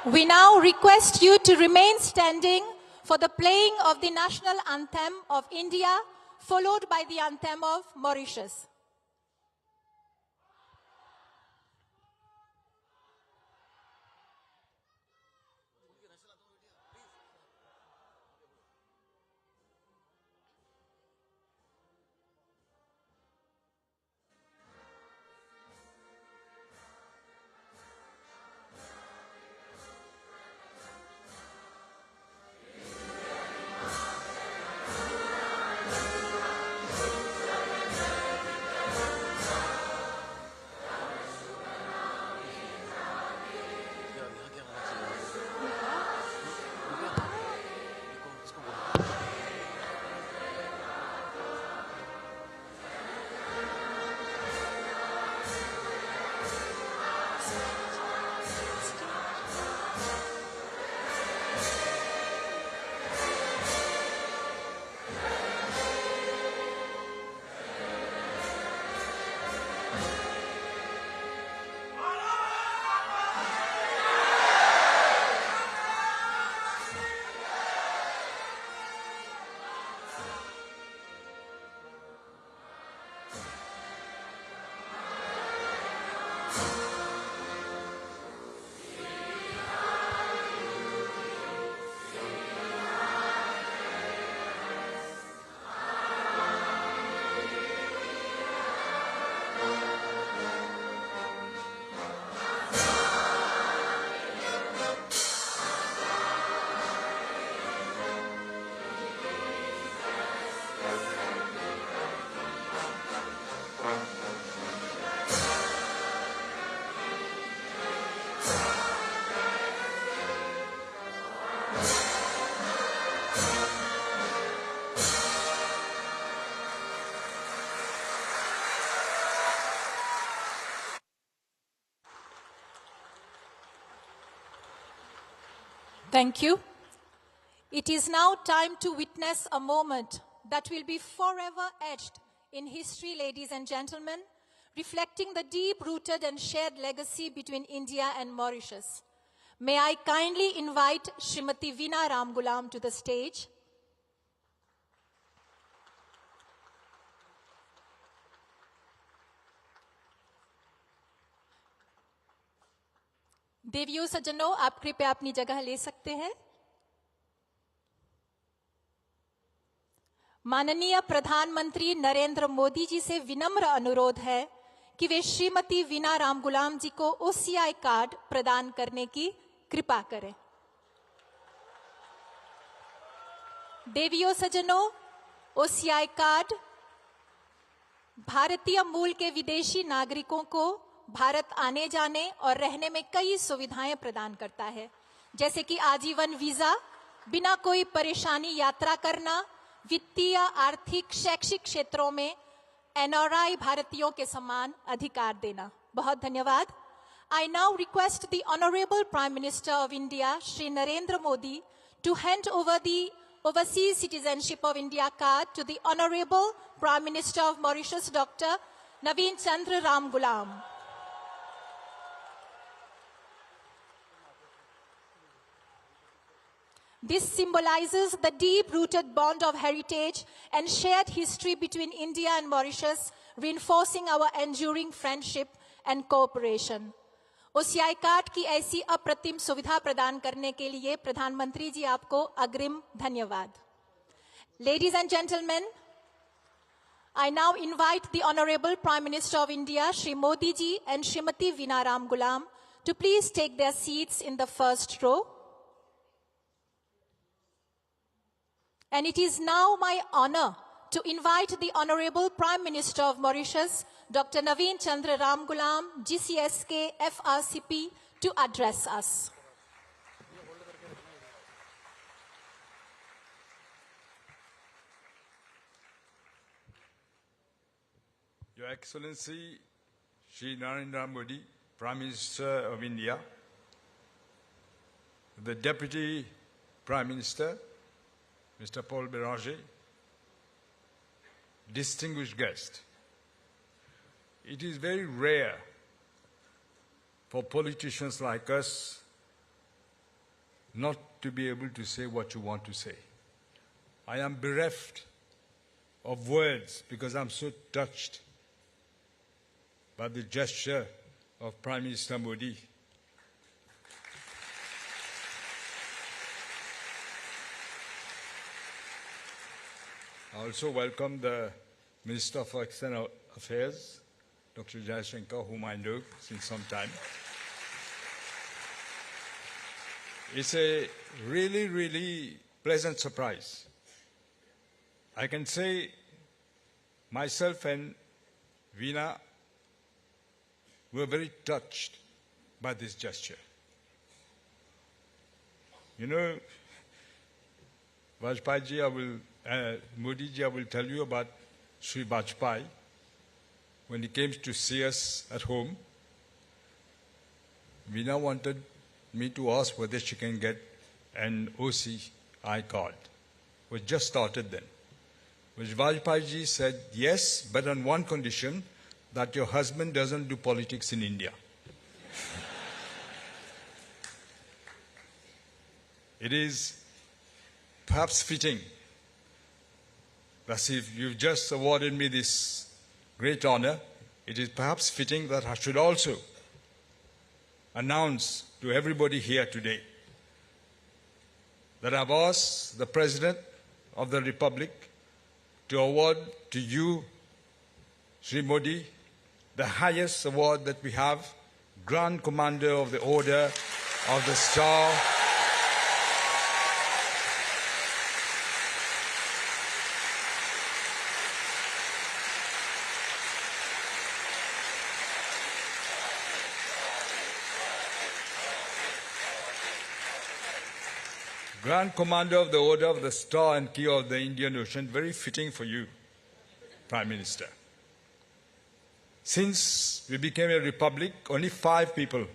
We now request you to remain standing for the playing of the national anthem of India, followed by the anthem of Mauritius. Thank you. It is now time to witness a moment that will be forever etched in history, ladies and gentlemen, reflecting the deep-rooted and shared legacy between India and Mauritius. May I kindly invite Srimati Veena Ramgoolam to the stage. देवियों सज्जनों, आप कृपया अपनी जगह ले सकते हैं। माननीय प्रधानमंत्री नरेंद्र मोदी जी से विनम्र अनुरोध है कि वे श्रीमती वीना रामगुलाम जी को ओसीआई कार्ड प्रदान करने की कृपा करें। देवियों सज्जनों, ओसीआई कार्ड भारतीय मूल के विदेशी नागरिकों को भारत आने जाने और रहने में कई सुविधाएं प्रदान करता है, जैसे कि आजीवन वीजा, बिना कोई परेशानी यात्रा करना, वित्तीय, आर्थिक, शैक्षिक क्षेत्रों में एनआरआई भारतीयों के समान अधिकार देना। बहुत धन्यवाद। I now request the Honorable Prime Minister of India, Shri Narendra Modi, to hand over the Overseas Citizenship of India card to the Honorable Prime Minister of Mauritius, Dr. Naveen Chandra Ramgoolam. This symbolizes the deep-rooted bond of heritage and shared history between India and Mauritius, reinforcing our enduring friendship and cooperation. OCI card की ऐसी अप्रतिम सुविधा प्रदान करने के लिए प्रधानमंत्री जी आपको अग्रिम धन्यवाद। Ladies and gentlemen, I now invite the Honorable Prime Minister of India, Shri Modi ji and Srimati Veena Ramgoolam to please take their seats in the first row. And it is now my honor to invite the Honorable Prime Minister of Mauritius, Dr. Naveen Chandra Ramgoolam, GCSK, FRCP, to address us. Your Excellency, Shri Narendra Modi, Prime Minister of India, the Deputy Prime Minister, Mr. Paul Béranger, distinguished guest. It is very rare for politicians like us not to be able to say what you want to say. I am bereft of words because I'm so touched by the gesture of Prime Minister Modi. I also welcome the Minister for External Affairs, Dr. Jaishankar, whom I know since some time. It's a really, really pleasant surprise. I can say myself and Veena were very touched by this gesture. You know, Vajpayee Modi ji, I will tell you about Sri Vajpayee. When he came to see us at home, Veena wanted me to ask whether she can get an OCI card. It was just started then. Which Vajpayee ji said, yes, but on one condition, that your husband doesn't do politics in India. It is perhaps fitting that if you've just awarded me this great honor, it is perhaps fitting that I should also announce to everybody here today that I've asked the President of the Republic to award to you, Sri Modi, the highest award that we have, Grand Commander of the Order of the Star Grand Commander of the Order of the Star and Key of the Indian Ocean, very fitting for you, Prime Minister. Since we became a republic, only 5 people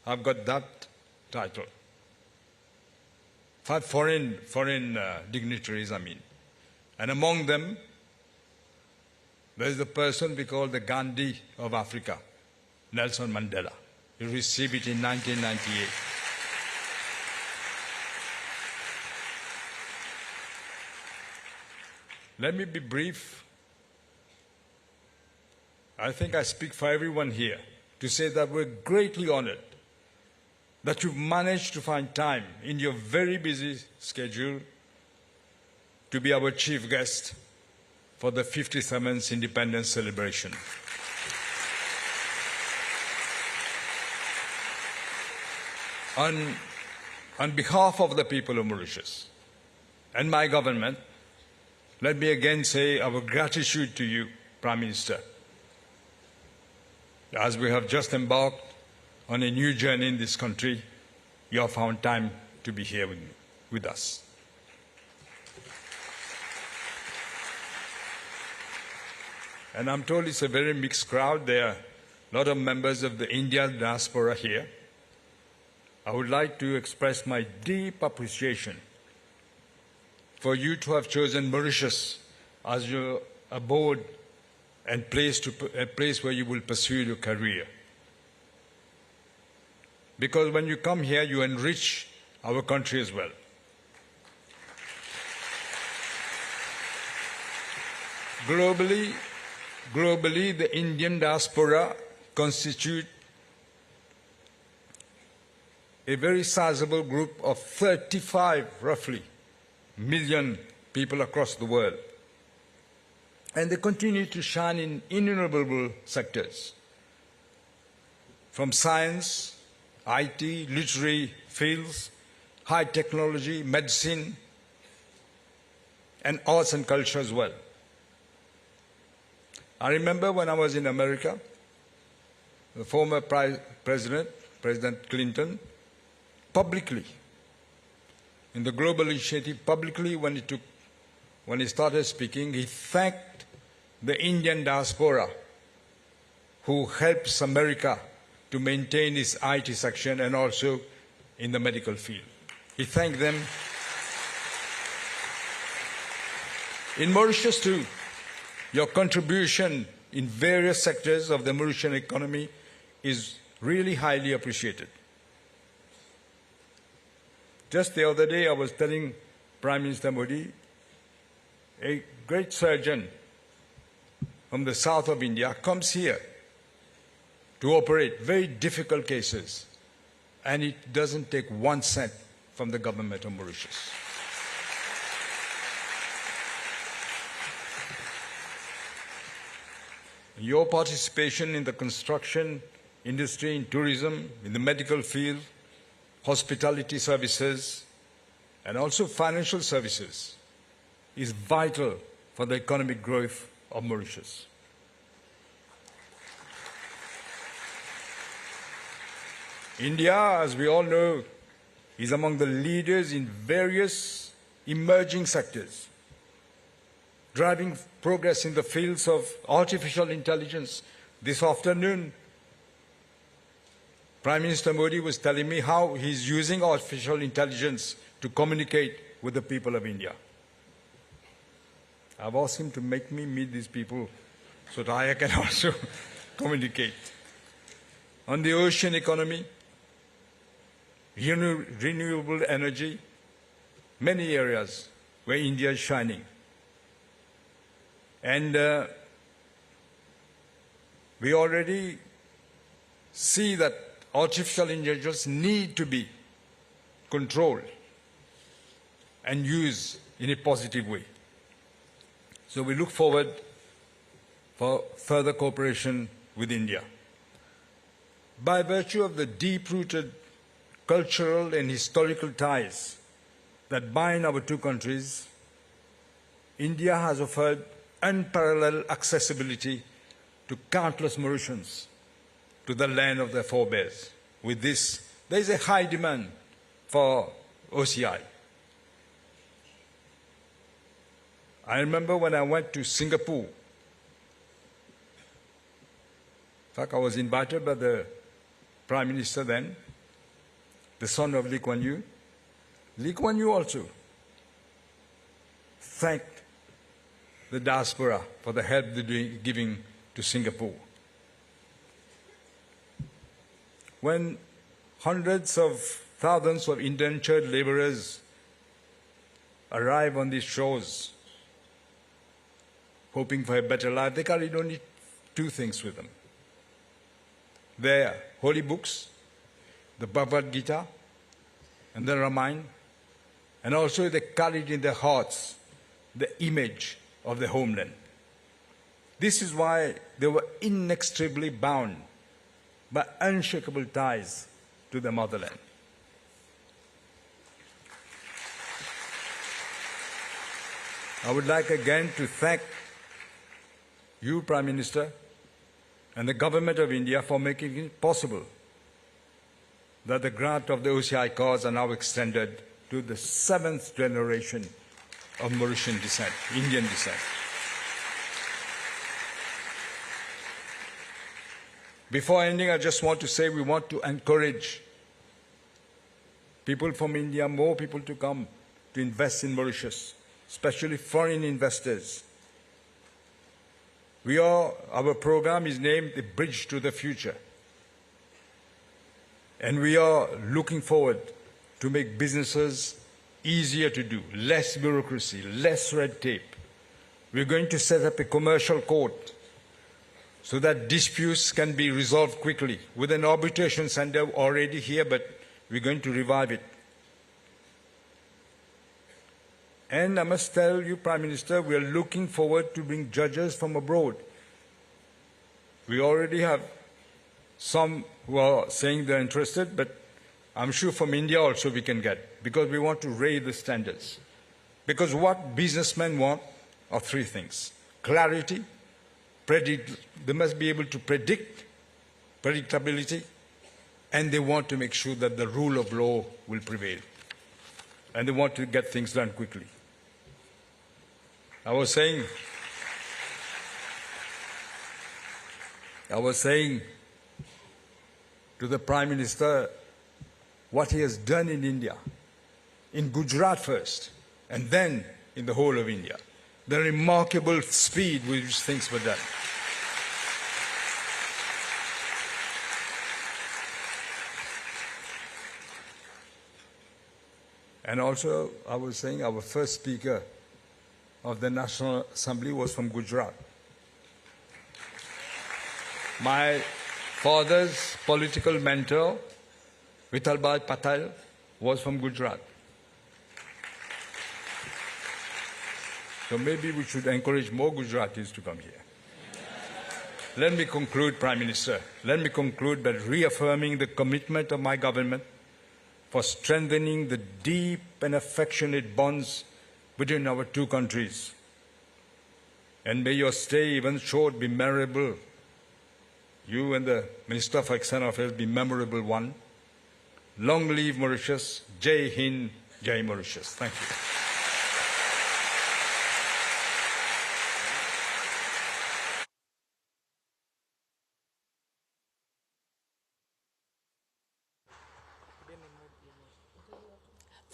have got that title. 5 foreign dignitaries, I mean. And among them, there is the person we call the Gandhi of Africa, Nelson Mandela. He received it in 1998. Let me be brief. I think I speak for everyone here to say that we're greatly honored that you've managed to find time in your very busy schedule to be our chief guest for the 57th Independence celebration. On behalf of the people of Mauritius and my government, let me again say our gratitude to you, Prime Minister, as we have just embarked on a new journey in this country. You have found time to be here with us. And I'm told it's a very mixed crowd. There are a lot of members of the Indian diaspora here. I would like to express my deep appreciation for you to have chosen Mauritius as your abode and a place where you will pursue your career. Because when you come here, you enrich our country as well. Globally, the Indian diaspora constitute a very sizable group of 35, roughly, million people across the world. And they continue to shine in innumerable sectors, from science, IT, literary fields, high technology, medicine, and arts and culture as well. I remember when I was in America, the former President Clinton, publicly, in the global initiative, publicly when he started speaking, he thanked the Indian diaspora who helps America to maintain its IT section and also in the medical field. He thanked them. In Mauritius too, your contribution in various sectors of the Mauritian economy is really highly appreciated. Just the other day, I was telling Prime Minister Modi, a great surgeon from the south of India comes here to operate very difficult cases, and it doesn't take 1 cent from the government of Mauritius. Your participation in the construction industry, in tourism, in the medical field, hospitality services, and also financial services is vital for the economic growth of Mauritius. India, as we all know, is among the leaders in various emerging sectors, driving progress in the fields of artificial intelligence. This afternoon, Prime Minister Modi was telling me how he's using artificial intelligence to communicate with the people of India. I've asked him to make me meet these people so that I can also communicate. On the ocean economy, renewable energy, many areas where India is shining. And we already see that artificial intelligence need to be controlled and used in a positive way. So we look forward for further cooperation with India. By virtue of the deep-rooted cultural and historical ties that bind our two countries, India has offered unparalleled accessibility to countless Mauritians to the land of their forebears. With this, there is a high demand for OCI. I remember when I went to Singapore, in fact, I was invited by the Prime Minister then, the son of Lee Kuan Yew. Lee Kuan Yew also thanked the diaspora for the help they're giving to Singapore. When hundreds of thousands of indentured laborers arrive on these shores, hoping for a better life, they carried only two things with them. Their holy books, the Bhagavad Gita and the Ramayana, and also they carried in their hearts the image of the homeland. This is why they were inextricably bound by unshakable ties to the motherland. I would like again to thank you, Prime Minister, and the Government of India for making it possible that the grant of the OCI cards are now extended to the 7th generation of Mauritian descent, Indian descent. Before ending, I just want to say we want to encourage people from India, more people to come to invest in Mauritius, especially foreign investors. Our program is named The Bridge to the Future. And we are looking forward to make businesses easier to do, less bureaucracy, less red tape. We're going to set up a commercial court so that disputes can be resolved quickly, with an arbitration center already here, but we're going to revive it. And I must tell you, Prime Minister, we are looking forward to bring judges from abroad. We already have some who are saying they're interested, but I'm sure from India also we can get, because we want to raise the standards. Because what businessmen want are three things: clarity, they must be able to predict, predictability, and they want to make sure that the rule of law will prevail. And they want to get things done quickly. I was saying to the Prime Minister what he has done in India, in Gujarat first, and then in the whole of India. The remarkable speed with which things were done. And also, I was saying our first speaker of the National Assembly was from Gujarat. My father's political mentor, Vithalbhai Patel, was from Gujarat. So maybe we should encourage more Gujaratis to come here. Let me conclude, Prime Minister. Let me conclude by reaffirming the commitment of my government for strengthening the deep and affectionate bonds between our two countries. And may your stay, even short, be memorable. You and the Minister for External Affairs be memorable one. Long live Mauritius. Jai Hind, Jai Mauritius. Thank you.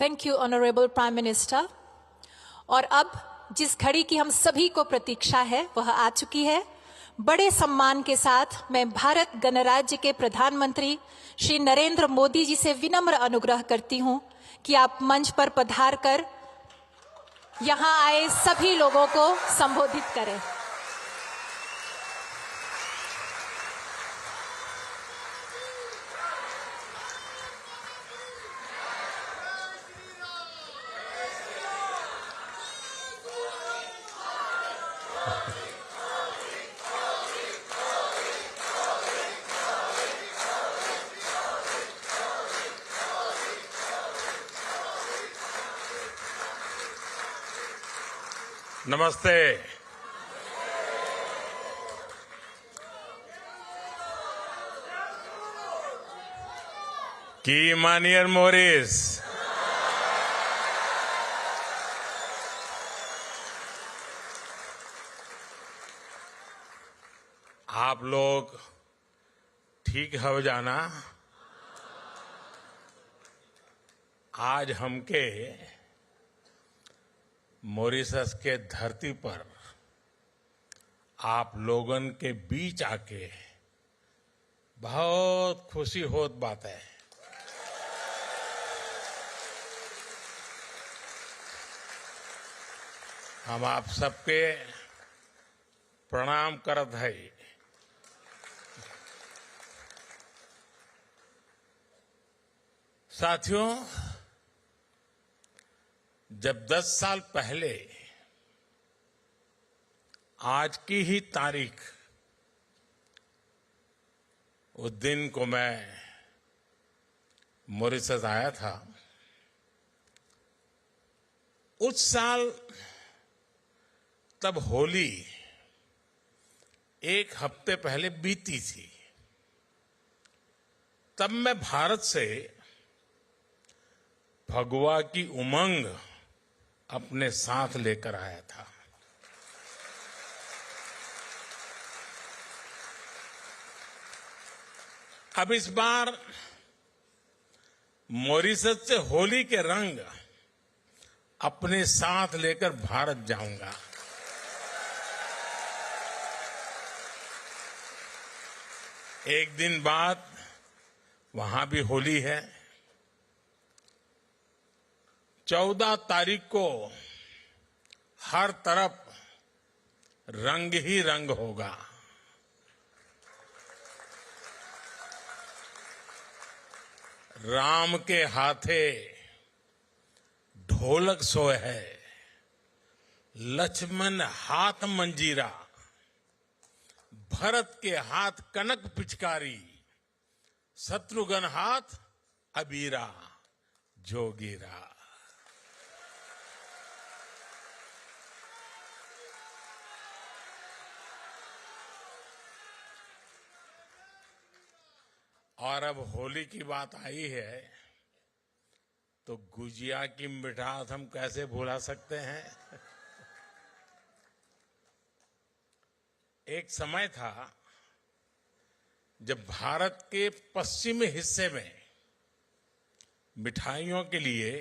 Thank you honourable prime minister. और अब जिस घड़ी की हम सभी को प्रतीक्षा है वह आ चुकी है। बड़े सम्मान के साथ मैं भारत गणराज्य के प्रधानमंत्री श्री नरेंद्र मोदी जी से विनम्र अनुग्रह करती हूं कि आप मंच पर पधार कर यहां आए सभी लोगों को संबोधित करें। नमस्ते। की मानियर मोरिस। आप लोग ठीक हो जाना। आज हमके मॉरिशस के धरती पर आप लोगन के बीच आके बहुत खुशी होत बात है। हम आप सबके प्रणाम करत है। साथियों, जब 10 साल पहले आज की ही तारीख उस दिन को मैं मॉरिशस आया था, उस साल तब होली एक हफ्ते पहले बीती थी। तब मैं भारत से भगवा की उमंग अपने साथ लेकर आया था। अब इस बार मॉरिशस से होली के रंग अपने साथ लेकर भारत जाऊंगा। एक दिन बाद वहां भी होली है। 14 तारीख को हर तरफ रंग ही रंग होगा। राम के हाथे ढोलक सोए है, लक्ष्मण हाथ मंजीरा, भरत के हाथ कनक पिचकारी, शत्रुघ्न हाथ अबीरा जोगीरा। और अब होली की बात आई है तो गुजिया की मिठास हम कैसे भुला सकते हैं। एक समय था जब भारत के पश्चिमी हिस्से में मिठाइयों के लिए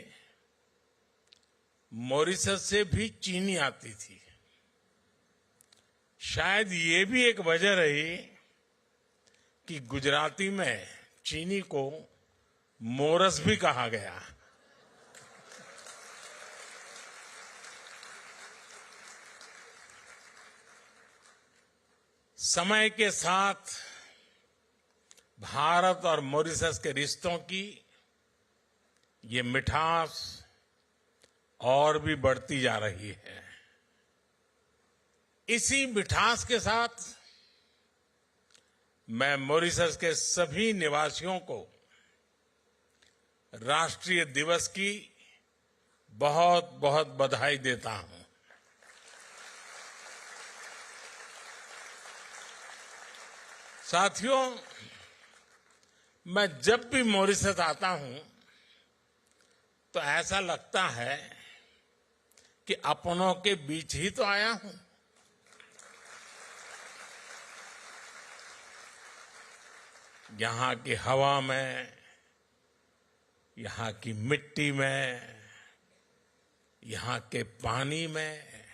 मॉरिशस से भी चीनी आती थी। शायद ये भी एक वजह रही कि गुजराती में चीनी को मोरस भी कहा गया। समय के साथ भारत और मॉरिशस के रिश्तों की ये मिठास और भी बढ़ती जा रही है। इसी मिठास के साथ मैं मॉरिशस के सभी निवासियों को राष्ट्रीय दिवस की बहुत बहुत बधाई देता हूं। साथियों, मैं जब भी मॉरिशस आता हूं तो ऐसा लगता है कि अपनों के बीच ही तो आया हूं। यहां की हवा में, यहां की मिट्टी में, यहां के पानी में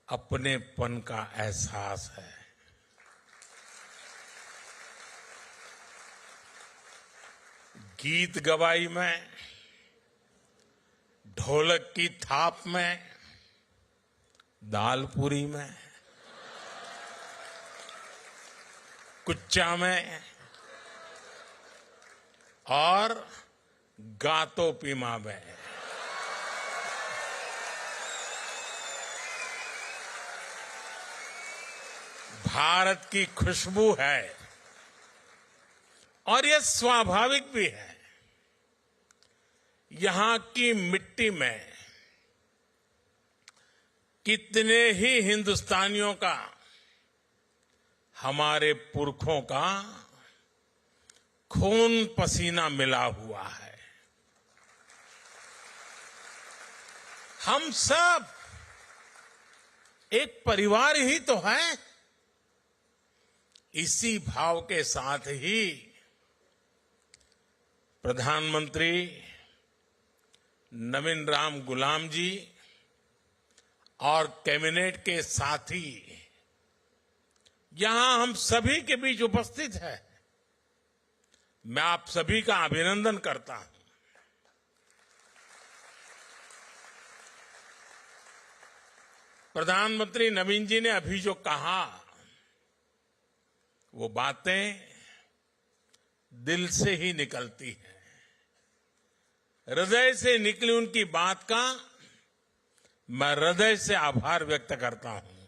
अपनेपन का एहसास है। गीत गवाई में, ढोलक की थाप में, दालपूरी में, कुच्चा में और गातो पीमा में भारत की खुशबू है। और ये स्वाभाविक भी है। यहां की मिट्टी में कितने ही हिंदुस्तानियों का, हमारे पुरखों का खून पसीना मिला हुआ है। हम सब एक परिवार ही तो हैं। इसी भाव के साथ ही प्रधानमंत्री नवीन राम गुलाम जी और कैबिनेट के साथी यहां हम सभी के बीच उपस्थित है। मैं आप सभी का अभिनंदन करता हूं। प्रधानमंत्री नवीन जी ने अभी जो कहा, वो बातें दिल से ही निकलती हैं। हृदय से निकली उनकी बात का मैं हृदय से आभार व्यक्त करता हूं।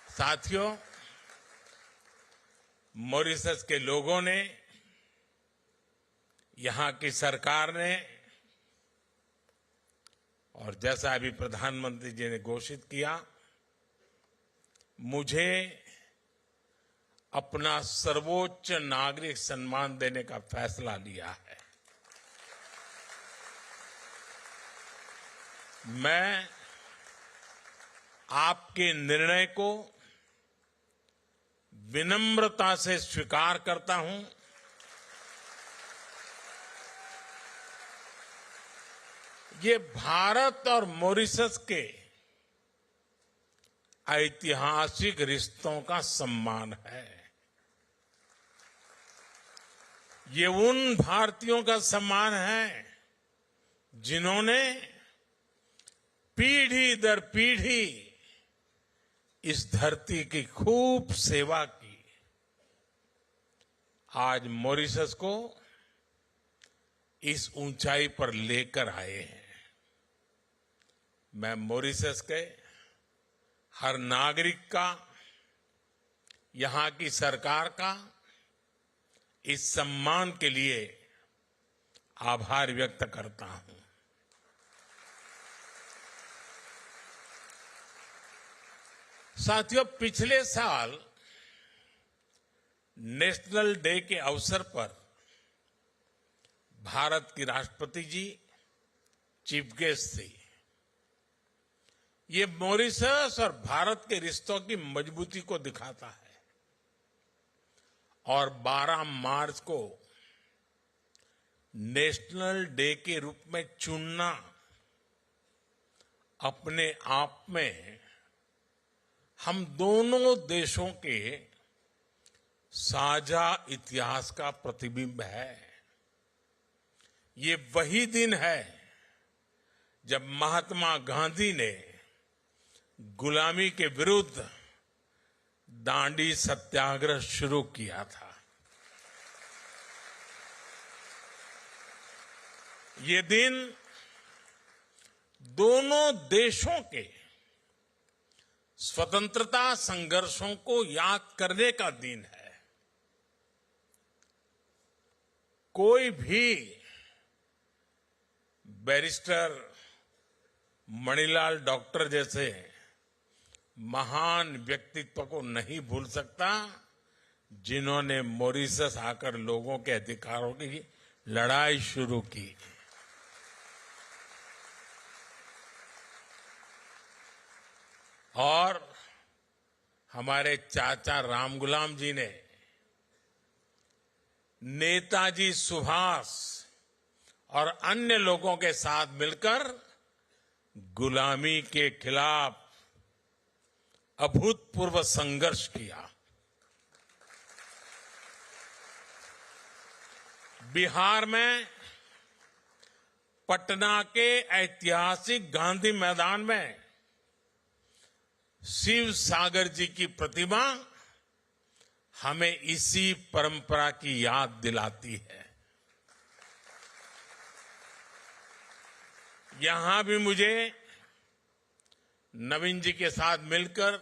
साथियों, मॉरिशस के लोगों ने, यहां की सरकार ने, और जैसा अभी प्रधानमंत्री जी ने घोषित किया, मुझे अपना सर्वोच्च नागरिक सम्मान देने का फैसला लिया है। मैं आपके निर्णय को विनम्रता से स्वीकार करता हूं। ये भारत और मॉरिशस के ऐतिहासिक रिश्तों का सम्मान है। ये उन भारतीयों का सम्मान है जिन्होंने पीढ़ी दर पीढ़ी इस धरती की खूब सेवा की। आज मॉरिशस को इस ऊंचाई पर लेकर आए हैं। मैं मॉरिशस के हर नागरिक का, यहां की सरकार का इस सम्मान के लिए आभार व्यक्त करता हूं। साथियों, पिछले साल नेशनल डे के अवसर पर भारत की राष्ट्रपति जी चीफ गेस्ट थी। ये मॉरिशस और भारत के रिश्तों की मजबूती को दिखाता है। और 12 मार्च को नेशनल डे के रूप में चुनना अपने आप में हम दोनों देशों के साझा इतिहास का प्रतिबिंब है। ये वही दिन है जब महात्मा गांधी ने गुलामी के विरुद्ध दांडी सत्याग्रह शुरू किया था। ये दिन दोनों देशों के स्वतंत्रता संघर्षों को याद करने का दिन है। कोई भी बैरिस्टर मणिलाल डॉक्टर जैसे महान व्यक्तित्व को नहीं भूल सकता, जिन्होंने मॉरिशस आकर लोगों के अधिकारों की लड़ाई शुरू की। और हमारे चाचा रामगुलाम जी ने नेताजी सुभाष और अन्य लोगों के साथ मिलकर गुलामी के खिलाफ अभूतपूर्व संघर्ष किया। बिहार में पटना के ऐतिहासिक गांधी मैदान में शिव सागर जी की प्रतिमा हमें इसी परंपरा की याद दिलाती है। यहां भी मुझे नवीन जी के साथ मिलकर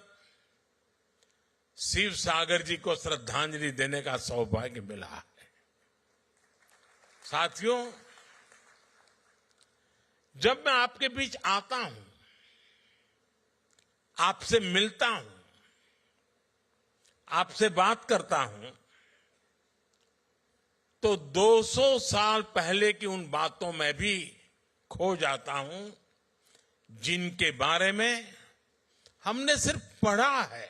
शिव सागर जी को श्रद्धांजलि देने का सौभाग्य मिला है। साथियों, जब मैं आपके बीच आता हूं, आपसे मिलता हूं, आपसे बात करता हूं, तो 200 साल पहले की उन बातों में भी खो जाता हूं जिनके बारे में हमने सिर्फ पढ़ा है।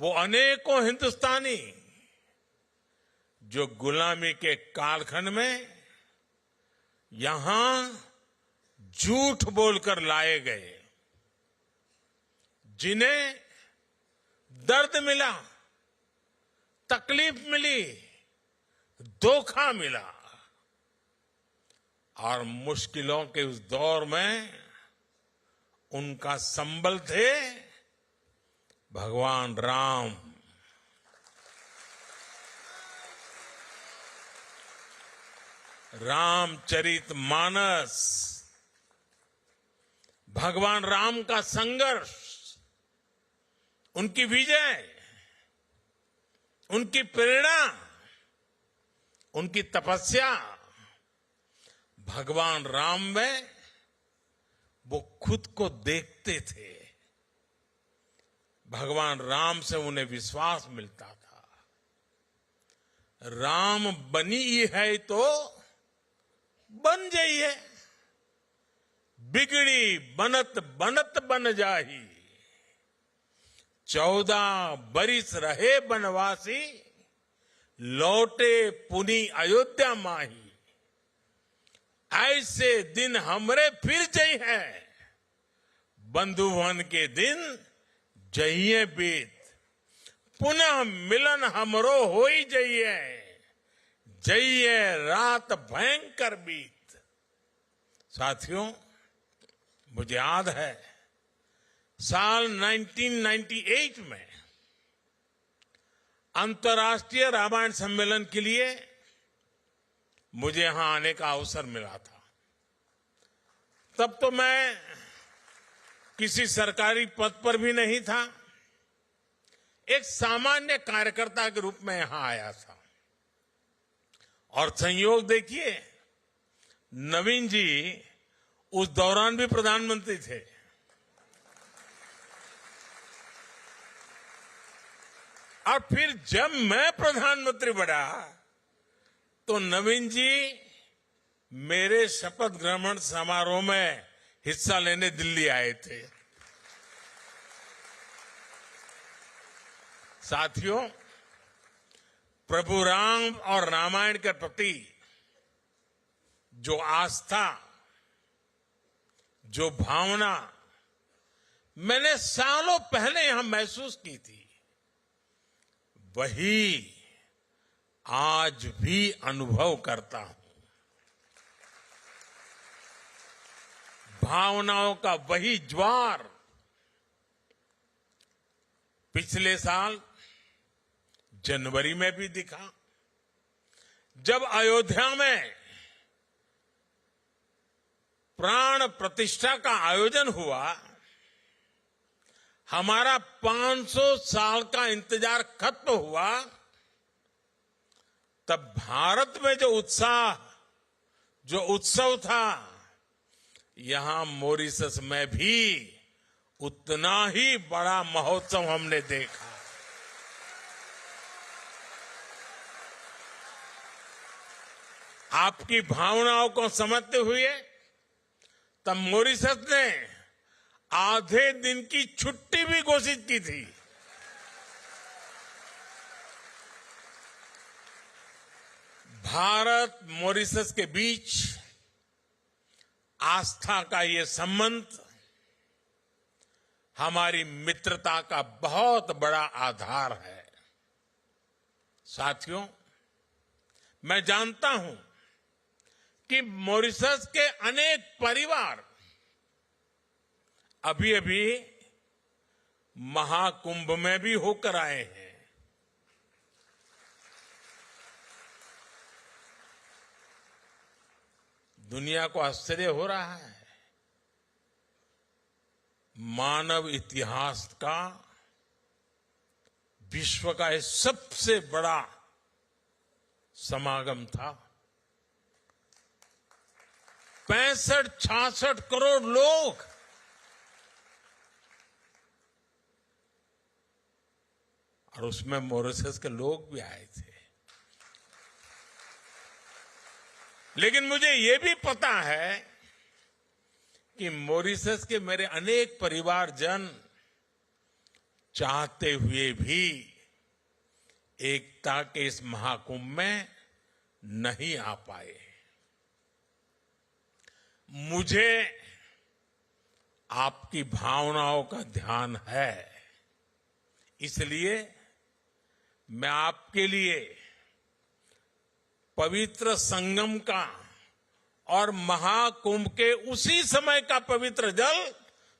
वो अनेकों हिंदुस्तानी जो गुलामी के कालखंड में यहां झूठ बोलकर लाए गए, जिन्हें दर्द मिला, तकलीफ मिली, धोखा मिला, और मुश्किलों के उस दौर में उनका संबल थे भगवान राम। रामचरितमानस, भगवान राम का संघर्ष, उनकी विजय, उनकी प्रेरणा, उनकी तपस्या, भगवान राम में वो खुद को देखते थे। भगवान राम से उन्हें विश्वास मिलता था। राम बनी है तो बन जाइए, बिगड़ी बनत बनत बन जाही। 14 बरिस रहे बनवासी, लौटे पुनी अयोध्या माही। ऐसे दिन हमरे फिर जई है, बंधुवन के दिन जइए बीत। पुनः मिलन हमरो होई जइए, जइए रात भयंकर बीत। साथियों, मुझे याद है साल 1998 में अंतर्राष्ट्रीय रामायण सम्मेलन के लिए मुझे यहां आने का अवसर मिला था। तब तो मैं किसी सरकारी पद पर भी नहीं था, एक सामान्य कार्यकर्ता के रूप में यहां आया था। और संयोग देखिए, नवीन जी उस दौरान भी प्रधानमंत्री थे। और फिर जब मैं प्रधानमंत्री बना तो नवीन जी मेरे शपथ ग्रहण समारोह में हिस्सा लेने दिल्ली आए थे। साथियों, प्रभु राम और रामायण के प्रति जो आस्था, जो भावना मैंने सालों पहले यहां महसूस की थी, वही आज भी अनुभव करता हूं। भावनाओं का वही ज्वार पिछले साल जनवरी में भी दिखा, जब अयोध्या में प्राण प्रतिष्ठा का आयोजन हुआ। हमारा 500 साल का इंतजार खत्म हुआ, तब भारत में जो उत्साह, जो उत्सव था, यहां मॉरिशस में भी उतना ही बड़ा महोत्सव हमने देखा। आपकी भावनाओं को समझते हुए तब मॉरिशस ने आधे दिन की छुट्टी भी घोषित की थी। भारत मॉरिशस के बीच आस्था का ये संबंध हमारी मित्रता का बहुत बड़ा आधार है। साथियों, मैं जानता हूं कि मॉरिशस के अनेक परिवार अभी अभी महाकुंभ में भी होकर आए हैं। दुनिया को आश्चर्य हो रहा है। मानव इतिहास का, विश्व का ये सबसे बड़ा समागम था। 65-66 करोड़ लोग और उसमें मॉरिशस के लोग भी आए थे। लेकिन मुझे ये भी पता है कि मॉरिशस के मेरे अनेक परिवारजन चाहते हुए भी एकता के इस महाकुंभ में नहीं आ पाए। मुझे आपकी भावनाओं का ध्यान है, इसलिए मैं आपके लिए पवित्र संगम का और महाकुंभ के उसी समय का पवित्र जल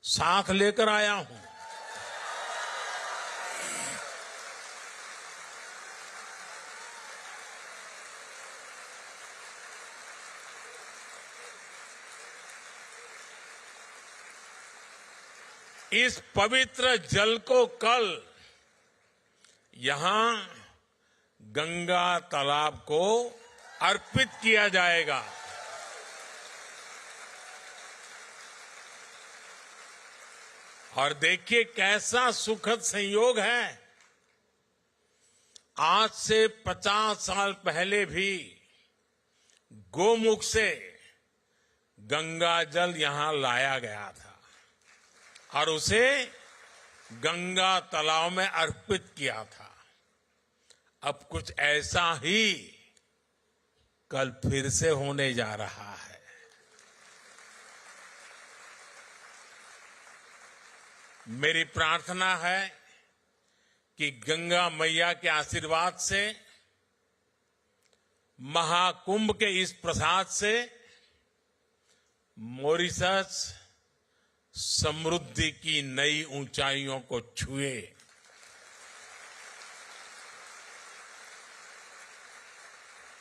साथ लेकर आया हूं। इस पवित्र जल को कल यहां गंगा तालाब को अर्पित किया जाएगा। और देखिए कैसा सुखद संयोग है। आज से 50 साल पहले भी गोमुख से गंगा जल यहां लाया गया था और उसे गंगा तालाब में अर्पित किया था। अब कुछ ऐसा ही कल फिर से होने जा रहा है। मेरी प्रार्थना है कि गंगा मैया के आशीर्वाद से, महाकुंभ के इस प्रसाद से मॉरिशस समृद्धि की नई ऊंचाइयों को छुए।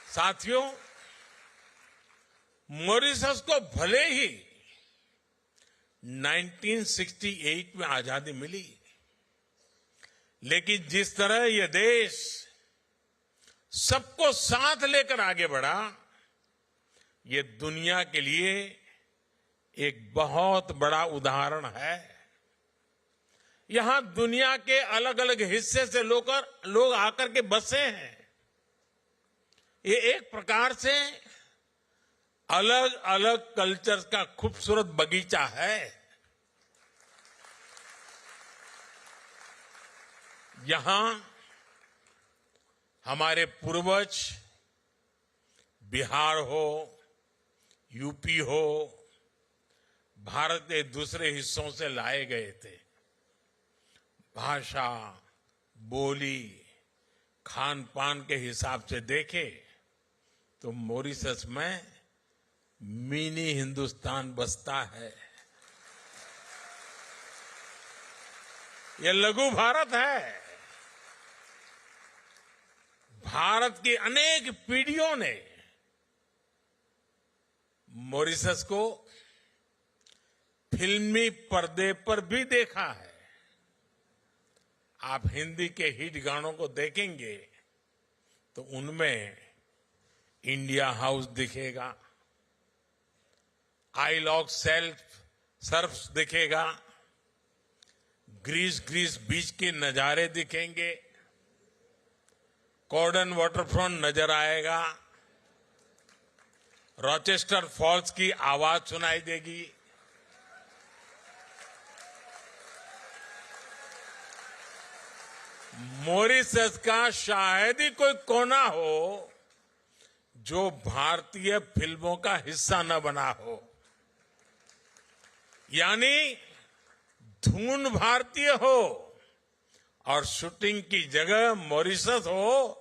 साथियों, मॉरिशस को भले ही 1968 में आजादी मिली, लेकिन जिस तरह यह देश सबको साथ लेकर आगे बढ़ा, ये दुनिया के लिए एक बहुत बड़ा उदाहरण है। यहां दुनिया के अलग अलग हिस्से से लोग आकर के बसे हैं। ये एक प्रकार से अलग अलग कल्चर का खूबसूरत बगीचा है। यहां हमारे पूर्वज बिहार हो, यूपी हो, भारत के दूसरे हिस्सों से लाए गए थे। भाषा, बोली, खान पान के हिसाब से देखे तो मॉरिशस में मिनी हिंदुस्तान बसता है। ये लघु भारत है। भारत की अनेक पीढ़ियों ने मॉरिशस को फिल्मी पर्दे पर भी देखा है। आप हिंदी के हिट गानों को देखेंगे तो उनमें इंडिया हाउस दिखेगा, आई लॉक सर्फ दिखेगा, ग्रीस बीच के नजारे दिखेंगे, कॉर्डन वाटरफ्रंट नजर आएगा, रॉचेस्टर फॉल्स की आवाज सुनाई देगी। मॉरिशस का शायद ही कोई कोना हो जो भारतीय फिल्मों का हिस्सा न बना हो। यानी धुन भारतीय हो और शूटिंग की जगह मॉरिशस हो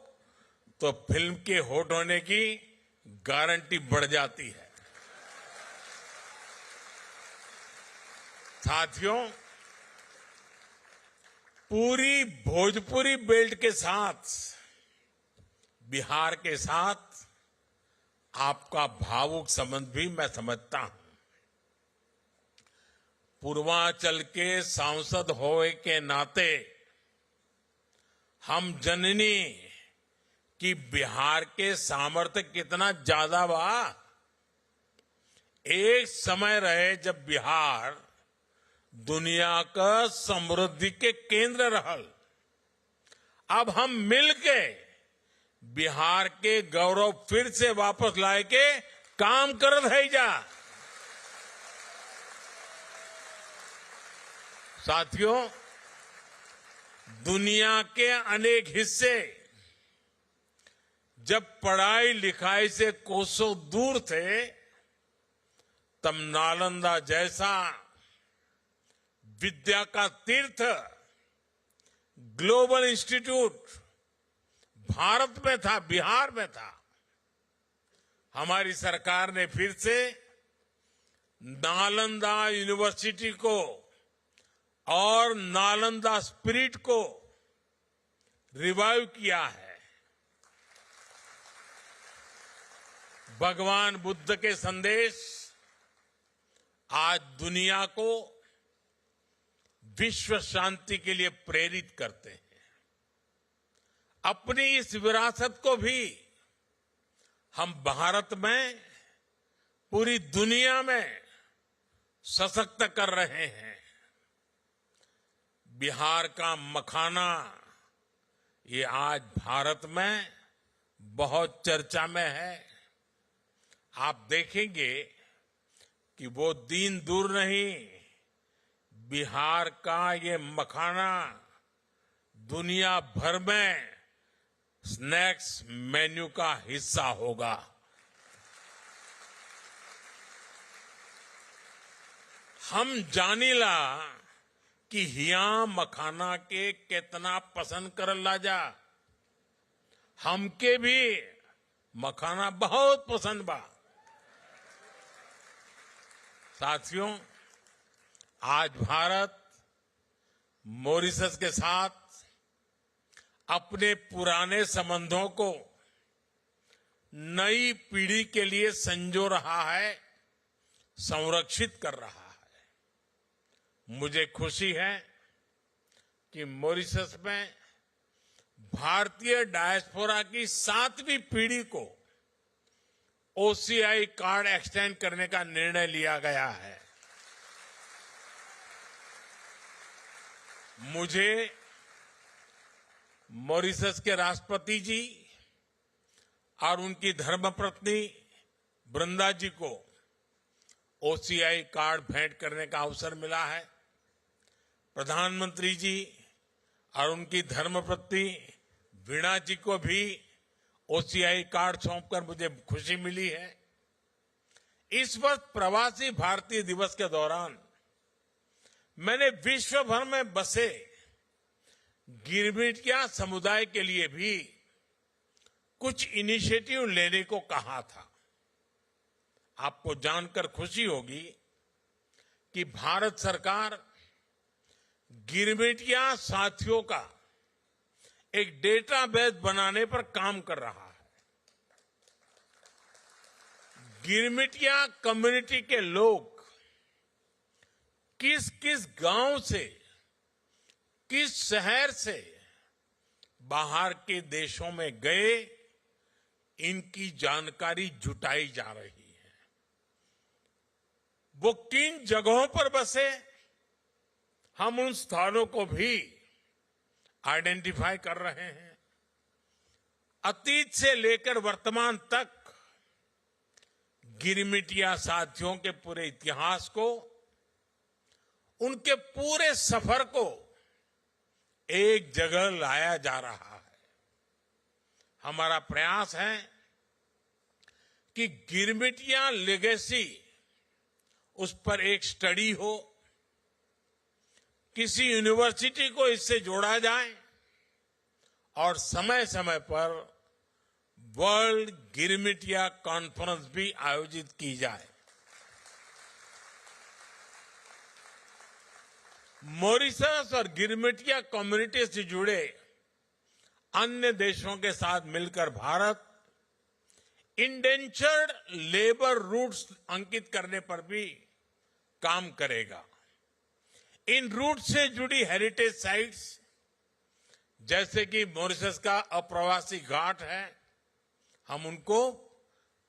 तो फिल्म के हिट होने की गारंटी बढ़ जाती है। साथियों, पूरी भोजपुरी बेल्ट के साथ बिहार के साथ आपका भावुक संबंध भी मैं समझता हूं। पूर्वांचल के सांसद होने के नाते हम जननी कि बिहार के सामर्थ्य कितना ज्यादा बा। एक समय रहे जब बिहार दुनिया का समृद्धि के केंद्र रहल। अब हम मिलके बिहार के गौरव फिर से वापस लाए के काम करत है जा। साथियों, दुनिया के अनेक हिस्से जब पढ़ाई लिखाई से कोसों दूर थे, तब नालंदा जैसा विद्या का तीर्थ ग्लोबल इंस्टीट्यूट भारत में था, बिहार में था। हमारी सरकार ने फिर से नालंदा यूनिवर्सिटी को और नालंदा स्पिरिट को रिवाइव किया है। भगवान बुद्ध के संदेश आज दुनिया को विश्व शांति के लिए प्रेरित करते हैं। अपनी इस विरासत को भी हम भारत में, पूरी दुनिया में सशक्त कर रहे हैं। बिहार का मखाना ये आज भारत में बहुत चर्चा में है। आप देखेंगे कि वो दिन दूर नहीं, बिहार का ये मखाना दुनिया भर में स्नैक्स मेन्यू का हिस्सा होगा। हम जानीला कि हिया मखाना के कितना पसंद कर लाजा। हमके भी मखाना बहुत पसंद बा। साथियों, आज भारत मॉरिशस के साथ अपने पुराने संबंधों को नई पीढ़ी के लिए संजो रहा है, संरक्षित कर रहा है। मुझे खुशी है कि मॉरिशस में भारतीय डायस्पोरा की 7वीं पीढ़ी को ओसीआई कार्ड एक्सटेंड करने का निर्णय लिया गया है। मुझे मॉरिशस के राष्ट्रपति जी और उनकी धर्मपत्नी वृंदा जी को ओसीआई कार्ड भेंट करने का अवसर मिला है। प्रधानमंत्री जी और उनकी धर्मपत्नी वीणा जी को भी ओसीआई कार्ड सौंपकर मुझे खुशी मिली है। इस वर्ष प्रवासी भारतीय दिवस के दौरान मैंने विश्व भर में बसे गिरमिटिया समुदाय के लिए भी कुछ इनिशिएटिव लेने को कहा था। आपको जानकर खुशी होगी कि भारत सरकार गिरमिटिया साथियों का एक डेटाबेस बनाने पर काम कर रहा है। गिरमिटिया कम्युनिटी के लोग किस किस गांव से, किस शहर से बाहर के देशों में गए, इनकी जानकारी जुटाई जा रही है। वो किन जगहों पर बसे, हम उन स्थानों को भी आइडेंटिफाई कर रहे हैं। अतीत से लेकर वर्तमान तक गिरमिटिया साथियों के पूरे इतिहास को, उनके पूरे सफर को एक जगह लाया जा रहा है। हमारा प्रयास है कि गिरमिटिया लेगेसी, उस पर एक स्टडी हो, किसी यूनिवर्सिटी को इससे जोड़ा जाए और समय समय पर वर्ल्ड गिरमिटिया कॉन्फ्रेंस भी आयोजित की जाए। मॉरिशस और गिरमिटिया कम्युनिटी से जुड़े अन्य देशों के साथ मिलकर भारत इंडेंचर्ड लेबर रूट्स अंकित करने पर भी काम करेगा। इन रूट से जुड़ी हेरिटेज साइट्स, जैसे कि मॉरिशस का अप्रवासी घाट है, हम उनको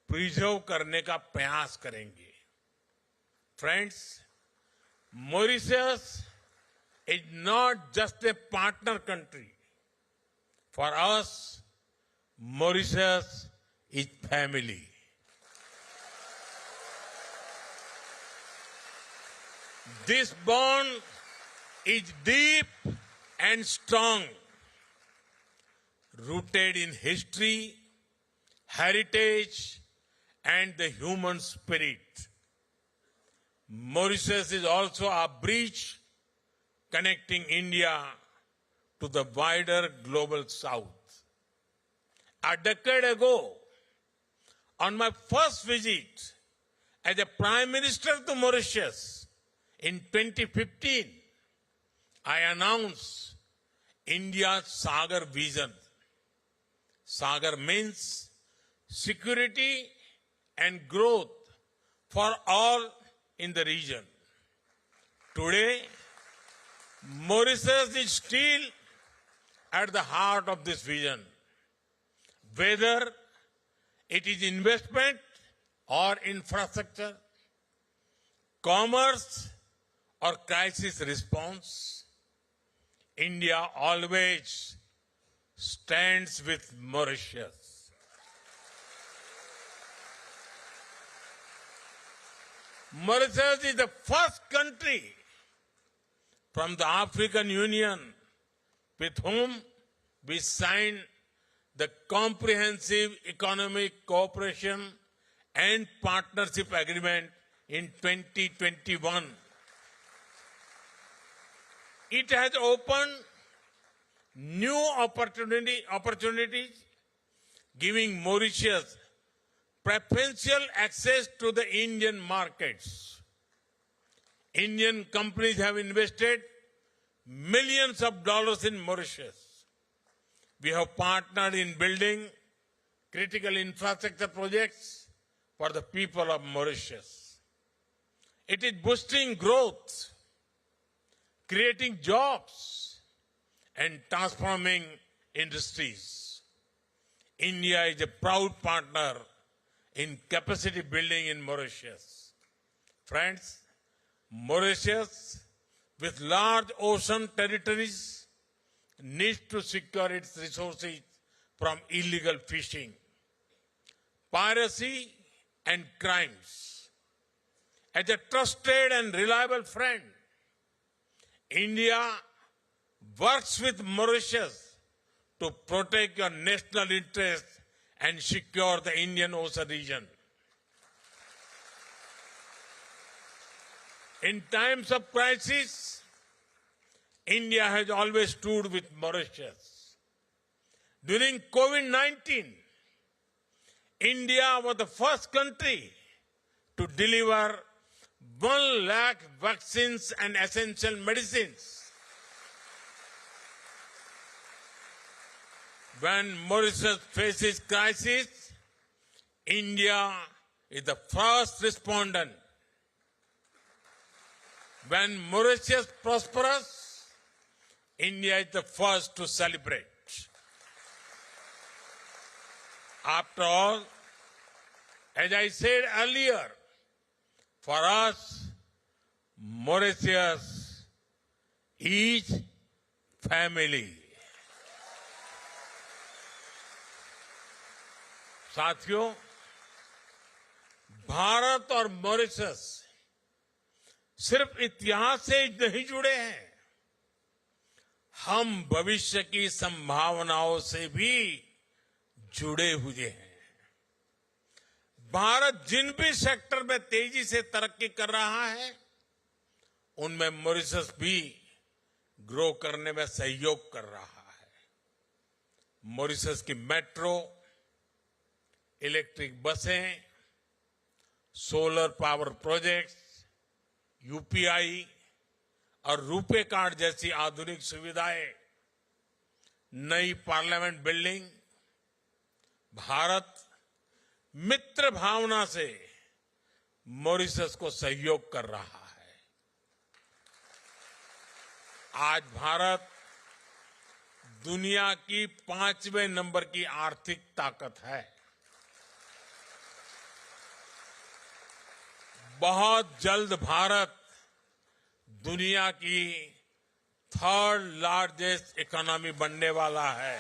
प्रिजर्व करने का प्रयास करेंगे। Friends, Mauritius is not just a partner country. For us, Mauritius is family. This bond is deep and strong, rooted in history, heritage, and the human spirit. Mauritius is also a bridge connecting India to the wider global south. A decade ago, on my first visit as a Prime Minister to Mauritius in 2015, I announced India's Sagar vision. Sagar means security and growth for all in the region. Today, Mauritius is still at the heart of this vision. Whether it is investment or infrastructure, commerce or crisis response, India always stands with Mauritius. Mauritius is the first country from the African Union with whom we signed the Comprehensive Economic Cooperation and Partnership Agreement in 2021. It has opened new opportunities, giving Mauritius preferential access to the Indian markets. Indian companies have invested millions of dollars in Mauritius. We have partnered in building critical infrastructure projects for the people of Mauritius. It is boosting growth, creating jobs, and transforming industries. India is a proud partner in capacity building in Mauritius. Friends, Mauritius, with large ocean territories, needs to secure its resources from illegal fishing, piracy, and crimes. As a trusted and reliable friend, India works with Mauritius to protect your national interests and secure the Indian Ocean region. In times of crisis, India has always stood with Mauritius. During COVID-19, India was the first country to deliver 1 lakh vaccines and essential medicines When Mauritius faces crisis, India is the first respondent. When Mauritius prospers, India is the first to celebrate. After all, as I said earlier, for us, Mauritius is family. साथियों, भारत और Mauritius सिर्फ इतिहास से नहीं जुड़े हैं, हम भविष्य की संभावनाओं से भी जुड़े हुए हैं। भारत जिन भी सेक्टर में तेजी से तरक्की कर रहा है, उनमें मॉरिशस भी ग्रो करने में सहयोग कर रहा है। मॉरिशस की मेट्रो, इलेक्ट्रिक बसें, सोलर पावर प्रोजेक्ट्स, यूपीआई और रुपे कार्ड जैसी आधुनिक सुविधाएं, नई पार्लियामेंट बिल्डिंग, भारत मित्र भावना से मॉरिशस को सहयोग कर रहा है। आज भारत दुनिया की 5वें नंबर की आर्थिक ताकत है। बहुत जल्द भारत दुनिया की 3rd लार्जेस्ट इकोनॉमी बनने वाला है।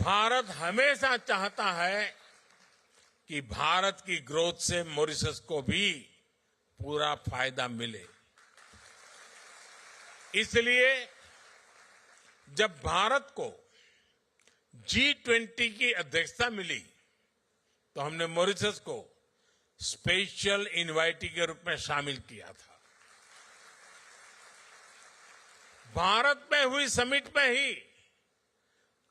भारत हमेशा चाहता है कि भारत की ग्रोथ से मॉरिशस को भी पूरा फायदा मिले। इसलिए जब भारत को G20 की अध्यक्षता मिली, तो हमने मॉरिशस को स्पेशल इनवाइटी के रूप में शामिल किया था। भारत में हुई समिट में ही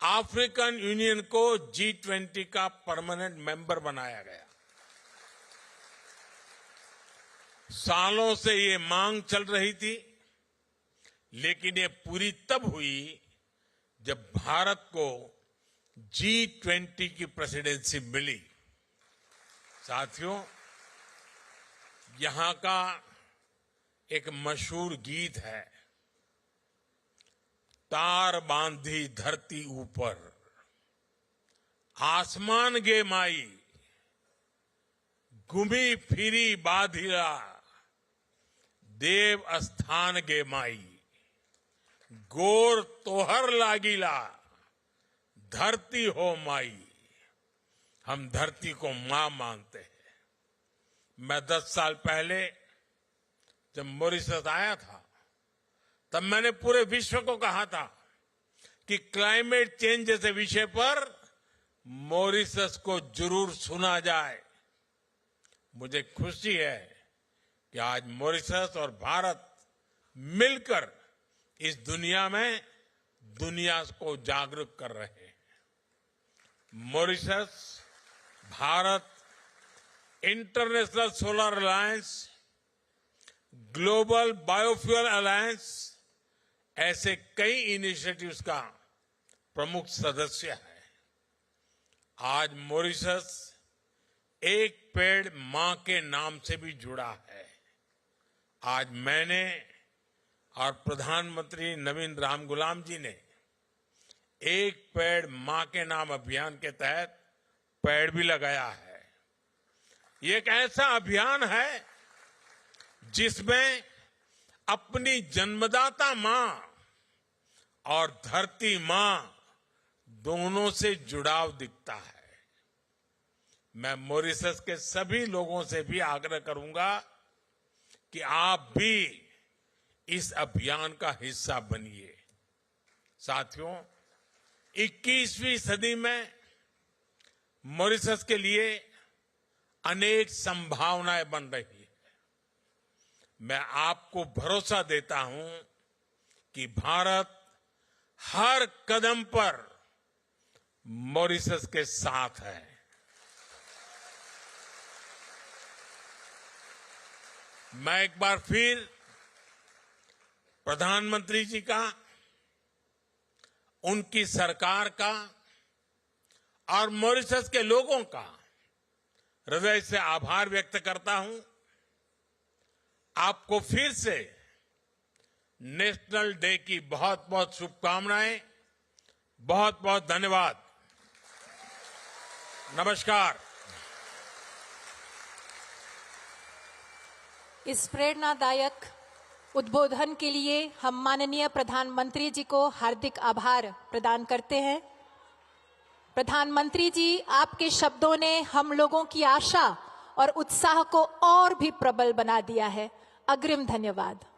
अफ्रीकन यूनियन को G20 का परमानेंट मेंबर बनाया गया। सालों से ये मांग चल रही थी, लेकिन ये पूरी तब हुई जब भारत को G20 की प्रेसिडेंसी मिली। साथियों, यहां का एक मशहूर गीत है, तार बांधी धरती ऊपर, आसमान गे माई, घूमी फिरी बाधिरा, देव स्थान गे माई, गोर तोहर लागिला, धरती हो माई। हम धरती को मां मानते हैं। मैं 10 साल पहले जब मॉरिशस आया था, तब मैंने पूरे विश्व को कहा था कि क्लाइमेट चेंज जैसे विषय पर मॉरिशस को जरूर सुना जाए। मुझे खुशी है कि आज मॉरिशस और भारत मिलकर इस दुनिया में दुनिया को जागरूक कर रहे हैं। Mauritius, Bharat, international solar alliance, global biofuel alliance ऐसे कई इनिशिएटिव्स का प्रमुख सदस्य है। आज मॉरिशस एक पेड़ मां के नाम से भी जुड़ा है। आज मैंने और प्रधानमंत्री नवीन रामगुलाम जी ने एक पेड़ मां के नाम अभियान के तहत पेड़ भी लगाया है। ये एक ऐसा अभियान है जिसमें अपनी जन्मदाता मां और धरती मां दोनों से जुड़ाव दिखता है। मैं मॉरिशस के सभी लोगों से भी आग्रह करूंगा कि आप भी इस अभियान का हिस्सा बनिए। साथियों, 21वीं सदी में मॉरिशस के लिए अनेक संभावनाएं बन रही है। मैं आपको भरोसा देता हूं कि भारत हर कदम पर मॉरिशस के साथ है। मैं एक बार फिर प्रधानमंत्री जी का, उनकी सरकार का और मॉरिशस के लोगों का हृदय से आभार व्यक्त करता हूं। आपको फिर से नेशनल डे की बहुत बहुत शुभकामनाएं, बहुत बहुत धन्यवाद। नमस्कार। इस प्रेरणादायक उद्बोधन के लिए हम माननीय प्रधानमंत्री जी को हार्दिक आभार प्रदान करते हैं। प्रधानमंत्री जी, आपके शब्दों ने हम लोगों की आशा और उत्साह को और भी प्रबल बना दिया है। अग्रिम धन्यवाद।